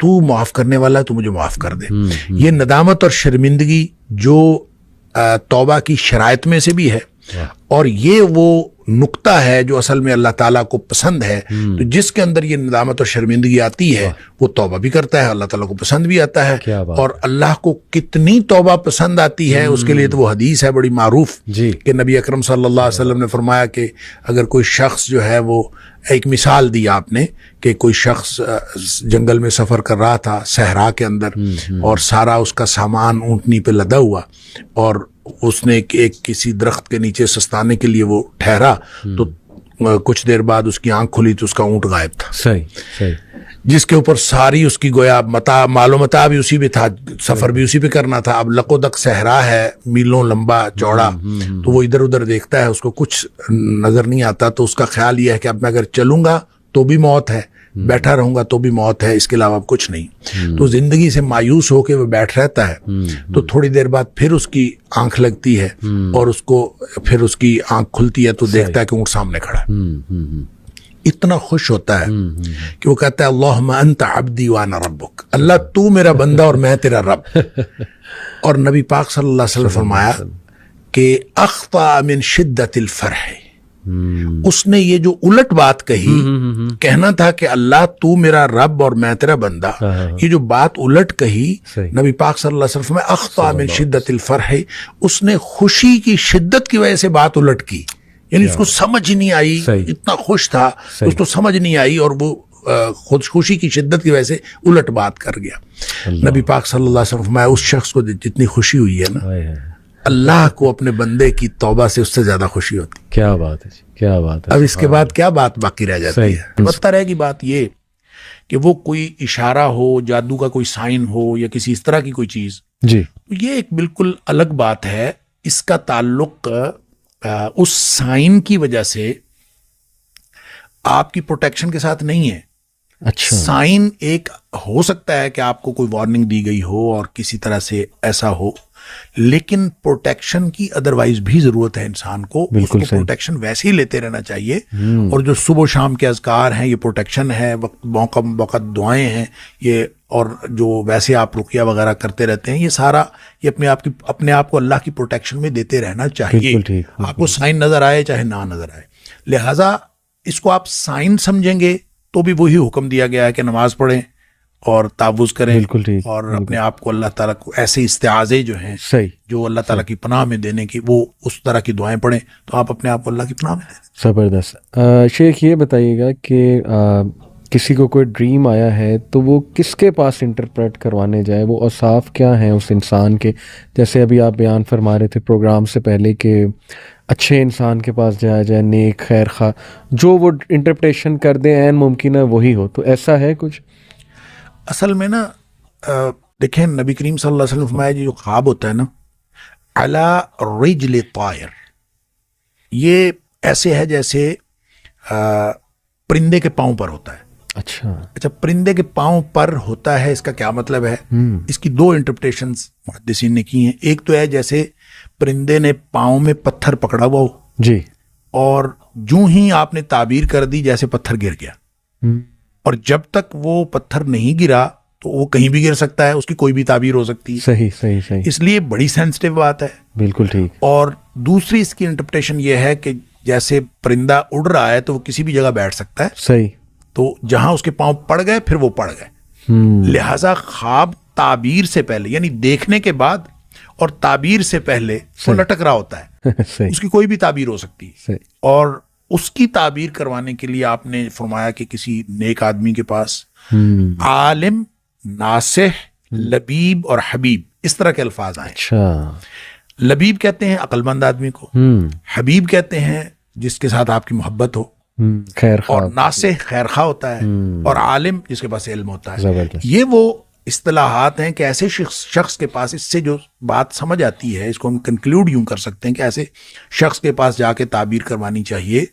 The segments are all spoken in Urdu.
تو معاف کرنے والا ہے، تو مجھے معاف کر دے. یہ ندامت اور شرمندگی جو توبہ کی شرائط میں سے بھی ہے، اور یہ وہ نقطہ ہے جو اصل میں اللہ تعالیٰ کو پسند ہے. تو جس کے اندر یہ ندامت اور شرمندگی آتی ہے وہ توبہ بھی کرتا ہے، اللہ تعالیٰ کو پسند بھی آتا ہے. اور اللہ کو کتنی توبہ پسند آتی ہے اس کے لیے تو وہ حدیث ہے بڑی معروف کہ نبی اکرم صلی اللہ علیہ وسلم نے فرمایا کہ اگر کوئی شخص جو ہے وہ، ایک مثال دی آپ نے کہ کوئی شخص جنگل میں سفر کر رہا تھا صحرا کے اندر، اور سارا اس کا سامان اونٹنی پہ لدا ہوا، اور اس نے ایک کسی درخت کے نیچے سستانے کے لیے وہ ٹھہرا، تو کچھ دیر بعد اس کی آنکھ کھلی تو اس کا اونٹ غائب تھا. صحیح. جس کے اوپر ساری اس کی گویا مال و متاع بھی اسی پہ تھا، سفر بھی اسی پہ کرنا تھا. اب لق و دق صحرا ہے، میلوں لمبا چوڑا، تو وہ ادھر ادھر دیکھتا ہے، اس کو کچھ نظر نہیں آتا. تو اس کا خیال یہ ہے کہ اب میں اگر چلوں گا تو بھی موت ہے، بیٹھا رہوں گا تو بھی موت ہے، اس کے علاوہ کچھ نہیں. تو زندگی سے مایوس ہو کے وہ بیٹھ رہتا ہے. تو تھوڑی دیر بعد پھر اس کی آنکھ لگتی ہے، اور اس کو پھر اس کی آنکھ کھلتی ہے تو دیکھتا ہے کہ اونٹ سامنے کھڑا ہے. اتنا خوش ہوتا ہے کہ وہ کہتا ہے اللہم انت عبدی وانا ربک، اللہ تو میرا بندہ اور میں تیرا رب. اور نبی پاک صلی اللہ علیہ وسلم فرمایا کہ اخطا من شدت الفرح، اس نے یہ جو الٹ بات کہی، کہنا تھا کہ اللہ تو میرا رب اور میں تیرا بندہ، یہ جو بات الٹ کہی نبی پاک صلی اللہ علیہ وسلم میں اخطا من شدت الفرح، اس نے خوشی کی شدت کی وجہ سے بات الٹ کی. یعنی اس کو سمجھ نہیں آئی، اتنا خوش تھا اس کو سمجھ نہیں آئی، اور وہ خوشی کی شدت کی وجہ سے الٹ بات کر گیا. نبی پاک صلی اللہ علیہ وسلم فرمایا اس شخص کو جتنی خوشی ہوئی ہے نا، اللہ کو اپنے بندے کی توبہ سے اس سے زیادہ خوشی ہوتی. کیا بات ہے، کیا بات ہے. اب اس کے بعد کیا بات باقی رہ جاتی ہے؟ البتہ رہے گی بات یہ کہ وہ کوئی اشارہ ہو، جادو کا کوئی سائن ہو، یا کسی اس طرح کی کوئی چیز، جی یہ ایک بالکل الگ بات ہے. اس کا تعلق اس سائن کی وجہ سے آپ کی پروٹیکشن کے ساتھ نہیں ہے. اچھا، سائن ایک ہو سکتا ہے کہ آپ کو کوئی وارننگ دی گئی ہو اور کسی طرح سے ایسا ہو، لیکن پروٹیکشن کی ادروائز بھی ضرورت ہے انسان کو. اس کو پروٹیکشن ویسے ہی لیتے رہنا چاہیے. اور جو صبح و شام کے اذکار ہیں یہ پروٹیکشن ہے، موقع وقت دعائیں ہیں یہ، اور جو ویسے آپ رقیہ وغیرہ کرتے رہتے ہیں، یہ سارا یہ اپنے آپ کو اللہ کی پروٹیکشن میں دیتے رہنا چاہیے. آپ کو سائن نظر آئے چاہے نہ نظر آئے. لہٰذا اس کو آپ سائن سمجھیں گے تو بھی وہی حکم دیا گیا ہے کہ نماز پڑھیں اور تعوذ کریں، اور اپنے آپ کو اللہ تعالیٰ کو ایسے استعاذے جو ہیں جو اللہ تعالیٰ کی پناہ میں دینے کی، وہ اس طرح کی دعائیں پڑھیں تو آپ اپنے آپ کو اللہ کی پناہ میں دیں. زبردست. شیخ یہ بتائیے گا کہ کسی کو کوئی ڈریم آیا ہے تو وہ کس کے پاس انٹرپریٹ کروانے جائے؟ وہ اوصاف کیا ہیں اس انسان کے؟ جیسے ابھی آپ بیان فرما رہے تھے پروگرام سے پہلے کہ اچھے انسان کے پاس جایا جائے، نیک خیر خواہ، جو وہ انٹرپریٹیشن کر دیں عین ممکن ہے وہی ہو. تو ایسا ہے کچھ؟ اصل میں نا دیکھیں نبی کریم صلی اللہ علیہ وسلم فرمایا جو خواب ہوتا ہے نا، علی رجل طائر، یہ ایسے ہے جیسے پرندے کے پاؤں پر ہوتا ہے. اچھا، پرندے کے پاؤں پر ہوتا ہے، اس کا کیا مطلب ہے؟ اس کی دو انٹرپریٹیشنز محدثین نے کی ہیں. ایک تو ہے جیسے پرندے نے پاؤں میں پتھر پکڑا ہوا ہو جی، اور جو ہی آپ نے تعبیر کر دی جیسے پتھر گر گیا، اور جب تک وہ پتھر نہیں گرا تو وہ کہیں بھی گر سکتا ہے، اس کی کوئی بھی تعبیر ہو سکتی ہے. صحیح. اس لیے بڑی سینسٹیو بات ہے. بالکل ٹھیک. اور دوسری اس کی انٹرپریٹیشن یہ ہے کہ جیسے پرندہ اڑ رہا ہے تو وہ کسی بھی جگہ بیٹھ سکتا ہے. صحیح. تو جہاں اس کے پاؤں پڑ گئے پھر وہ پڑ گئے. لہٰذا خواب تعبیر سے پہلے، یعنی دیکھنے کے بعد اور تعبیر سے پہلے وہ لٹک رہا ہوتا ہے. اس کی کوئی بھی تعبیر ہو سکتی ہے. اور اس کی تعبیر کروانے کے لیے آپ نے فرمایا کہ کسی نیک آدمی کے پاس عالم، ناصح، لبیب اور حبیب، اس طرح کے الفاظ آئے. اچھا، لبیب کہتے ہیں عقل مند آدمی کو، حبیب کہتے ہیں جس کے ساتھ آپ کی محبت ہو، اور ناصح خیر خواہ ہوتا ہے، اور عالم جس کے پاس علم ہوتا ہے. یہ وہ اصطلاحات ہیں کہ ایسے شخص کے پاس، اس سے جو بات سمجھ آتی ہے اس کو ہم کنکلوڈ یوں کر سکتے ہیں کہ ایسے شخص کے پاس جا کے تعبیر کروانی چاہیے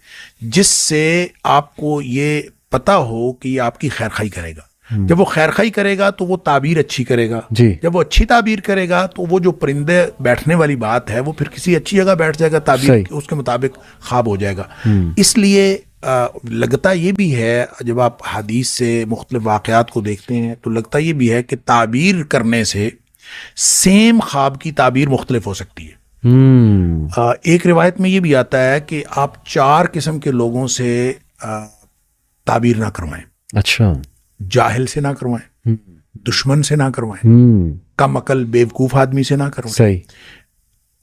جس سے آپ کو یہ پتہ ہو کہ یہ آپ کی خیر خواہی کرے گا. جب وہ خیر خواہی کرے گا تو وہ تعبیر اچھی کرے گا. جب وہ اچھی تعبیر کرے گا تو وہ جو پرندے بیٹھنے والی بات ہے وہ پھر کسی اچھی جگہ بیٹھ جائے گا، تعبیر اس کے مطابق خواب ہو جائے گا. اس لیے لگتا یہ بھی ہے جب آپ حدیث سے مختلف واقعات کو دیکھتے ہیں تو لگتا یہ بھی ہے کہ تعبیر کرنے سے سیم خواب کی تعبیر مختلف ہو سکتی ہے۔ ایک روایت میں یہ بھی آتا ہے کہ آپ 4 قسم کے لوگوں سے تعبیر نہ کروائیں۔ اچھا، جاہل سے نہ کروائیں، دشمن سے نہ کروائیں، کم عقل بیوقوف آدمی سے نہ کروائیں، صحیح،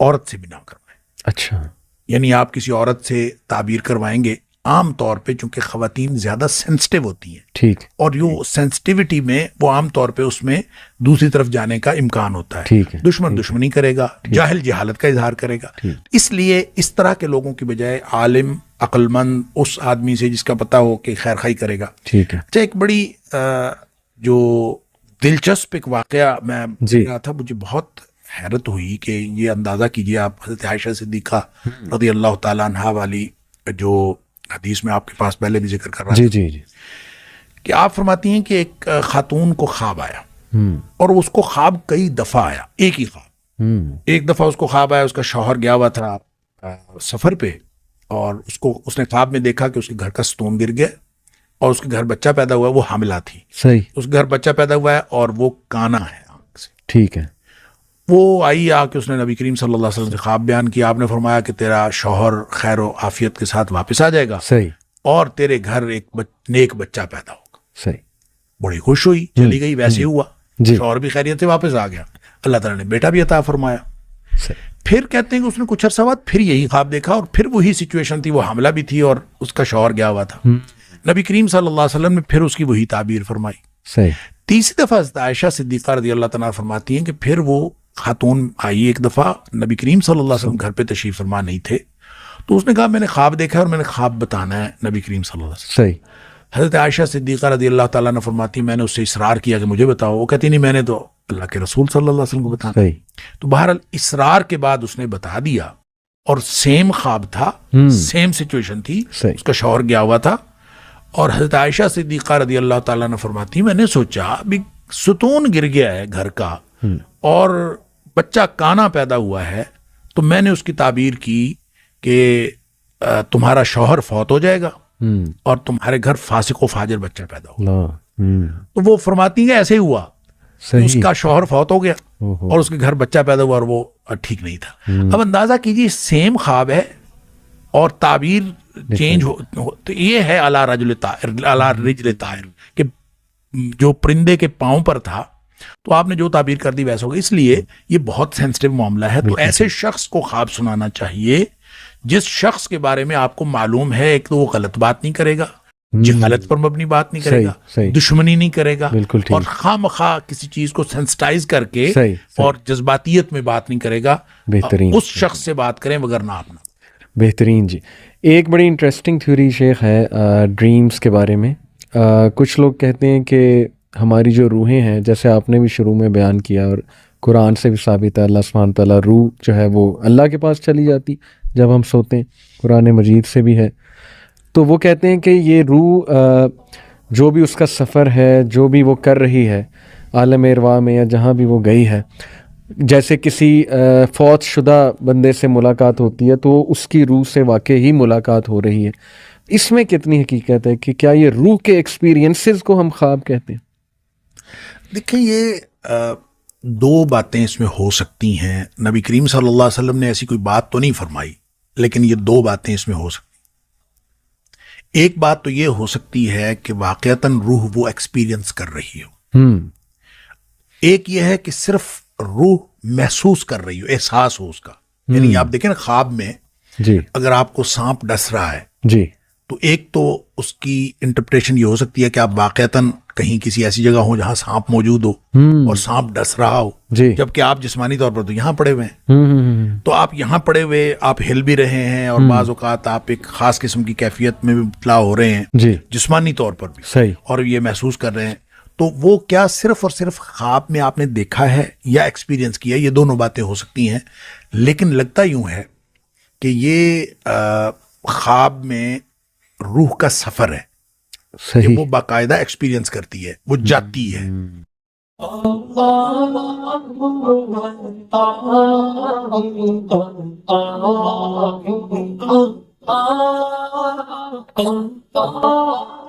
عورت سے بھی نہ کروائیں۔ اچھا، یعنی آپ کسی عورت سے تعبیر کروائیں گے، عام طور پہ چونکہ خواتین زیادہ سینسٹیو ہوتی ہیں، ٹھیک، اور جو سینسٹیوٹی میں وہ عام طور پہ اس میں دوسری طرف جانے کا امکان ہوتا ہے۔ ٹھیک ہے، دشمن دشمنی کرے گا، جاہل جہالت کا اظہار کرے گا۔ اس لیے اس طرح کے لوگوں کی بجائے عالم عقل مند اس آدمی سے جس کا پتہ ہو کہ خیر خائی کرے گا۔ ٹھیک ہے، اچھا، ایک بڑی جو دلچسپ ایک واقعہ میں جی رہا تھا، مجھے بہت حیرت ہوئی کہ یہ اندازہ کیجئے آپ، حضرت عائشہ صدیقہ رضی اللہ تعالیٰ عنہا والی جو حدیث میں آپ کے پاس پہلے بھی ذکر کر رہا جی تھا، جی جی، کہ آپ فرماتی ہیں کہ ایک خاتون کو خواب آیا، اور اس کو خواب کئی دفعہ آیا، ایک ہی خواب۔ ایک دفعہ اس کو خواب آیا، اس کا شوہر گیا ہوا تھا سفر پہ، اور اس نے خواب میں دیکھا کہ اس کے گھر کا ستون گر گیا اور اس کے گھر بچہ پیدا ہوا ہے، وہ حاملہ تھی، صحیح، اس کے گھر بچہ پیدا ہوا ہے اور وہ کانا ہے آنکھ سے۔ ٹھیک ہے، وہ آئی آ کے اس نے نبی کریم صلی اللہ علیہ وسلم سے خواب بیان کیا۔ آپ نے فرمایا کہ تیرا شوہر خیر و عافیت کے ساتھ واپس آ جائے گا صحیح، اور تیرے گھر ایک نیک بچہ پیدا ہوگا۔ صحیح، بڑی خوش ہوئی، چلی گئی، ویسے ہی ہوا، جی، شوہر بھی خیریت سے واپس آ گیا، اللہ تعالیٰ نے بیٹا بھی عطا فرمایا۔ صحیح، پھر کہتے ہیں کہ اس نے کچھ عرصہ بعد پھر یہی خواب دیکھا، اور پھر وہی سچویشن تھی، وہ حاملہ بھی تھی اور اس کا شوہر گیا ہوا تھا۔ نبی کریم صلی اللہ علیہ وسلم نے پھر اس کی وہی تعبیر فرمائی۔ صحیح، تیسری دفعہ حضرت عائشہ صدیقہ رضی اللہ تعالیٰ فرماتی ہیں کہ پھر وہ خاتون آئی ایک دفعہ، نبی کریم صلی اللہ علیہ وسلم گھر پہ تشریف فرما نہیں تھے، تو اس نے کہا میں نے خواب دیکھا ہے اور میں نے خواب بتانا ہے نبی کریم صلی اللہ علیہ وسلم۔ صحیح، حضرت عائشہ صدیقہ رضی اللہ تعالیٰ نے فرماتی میں نے اس سے اصرار کیا کہ مجھے بتاؤ، وہ کہتی نہیں، میں نے تو اللہ کے رسول صلی اللہ علیہ وسلم کو بتانا۔ صحیح، تو بہرحال اصرار کے بعد اس نے بتا دیا، اور سیم خواب تھا، سیم سچویشن تھی، صحیح، اس کا شوہر گیا ہوا تھا، اور حضرت عائشہ صدیقہ رضی اللہ تعالیٰ نے فرماتی میں نے سوچا ابھی ستون گر گیا ہے گھر کا اور بچہ کانا پیدا ہوا ہے، تو میں نے اس کی تعبیر کی کہ تمہارا شوہر فوت ہو جائے گا اور تمہارے گھر فاسق و فاجر بچہ پیدا ہوگا۔ تو وہ فرماتی ہیں ایسے ہی ہوا، اس کا شوہر فوت ہو گیا اور اس کے گھر بچہ پیدا ہوا اور وہ ٹھیک نہیں تھا۔ اب اندازہ کیجیے سیم خواب ہے اور تعبیر چینج ہو، تو یہ ہے علی رجل طائر، کہ جو پرندے کے پاؤں پر تھا تو آپ نے جو تعبیر کر دی ویسا ہوگا۔ اس لیے یہ بہت سینسٹیو معاملہ ہے، تو ایسے شخص کو خواب سنانا چاہیے جس شخص کے بارے میں آپ کو معلوم ہے ایک تو وہ غلط بات نہیں کرے گا، جہالت پر مبنی بات نہیں کرے گا، دشمنی نہیں کرے گا، اور خواہ مخواہ کسی چیز کو سینسٹائز کر کے اور جذباتیت میں بات نہیں کرے گا، بہترین اس شخص سے بات کریں وگرنہ آپ نہ۔ بہترین جی۔ ایک بڑی انٹرسٹنگ تھیوری شیخ ہے ڈریمز کے بارے میں۔ کچھ لوگ کہتے ہیں کہ ہماری جو روحیں ہیں، جیسے آپ نے بھی شروع میں بیان کیا اور قرآن سے بھی ثابت ہے، اللہ سبحانہ تعالیٰ روح جو ہے وہ اللہ کے پاس چلی جاتی جب ہم سوتے ہیں، قرآن مجید سے بھی ہے۔ تو وہ کہتے ہیں کہ یہ روح جو بھی اس کا سفر ہے، جو بھی وہ کر رہی ہے عالم ارواح میں یا جہاں بھی وہ گئی ہے، جیسے کسی فوت شدہ بندے سے ملاقات ہوتی ہے تو اس کی روح سے واقعی ہی ملاقات ہو رہی ہے۔ اس میں کتنی حقیقت ہے کہ کیا یہ روح کے ایکسپیرینسز کو ہم خواب کہتے ہیں؟ دیکھیں، یہ دو باتیں اس میں ہو سکتی ہیں۔ نبی کریم صلی اللہ علیہ وسلم نے ایسی کوئی بات تو نہیں فرمائی، لیکن یہ دو باتیں اس میں ہو سکتی ہیں۔ ایک بات تو یہ ہو سکتی ہے کہ واقعتاً روح وہ ایکسپیرینس کر رہی ہو، ایک یہ ہے کہ صرف روح محسوس کر رہی ہو، احساس ہو اس کا۔ یعنی آپ دیکھیں نا، خواب میں جی اگر آپ کو سانپ ڈس رہا ہے جی تو ایک تو اس کی انٹرپریٹیشن یہ ہو سکتی ہے کہ آپ واقعتاً کہیں کسی ایسی جگہ ہو جہاں سانپ موجود ہو اور سانپ ڈس رہا ہو، جبکہ آپ جسمانی طور پر تو یہاں پڑے ہوئے ہیں، تو آپ یہاں پڑے ہوئے آپ ہل بھی رہے ہیں اور بعض اوقات آپ ایک خاص قسم کی کیفیت میں بھی مبتلا ہو رہے ہیں جی جسمانی طور پر بھی، صحیح، اور یہ محسوس کر رہے ہیں۔ تو وہ کیا صرف اور صرف خواب میں آپ نے دیکھا ہے یا ایکسپیرینس کیا؟ یہ دونوں باتیں ہو سکتی ہیں، لیکن لگتا یوں ہے کہ یہ خواب میں روح کا سفر ہے کہ صحیح، وہ باقاعدہ ایکسپیرینس کرتی ہے، وہ جاتی ہے۔ ah, ah, ah, ah.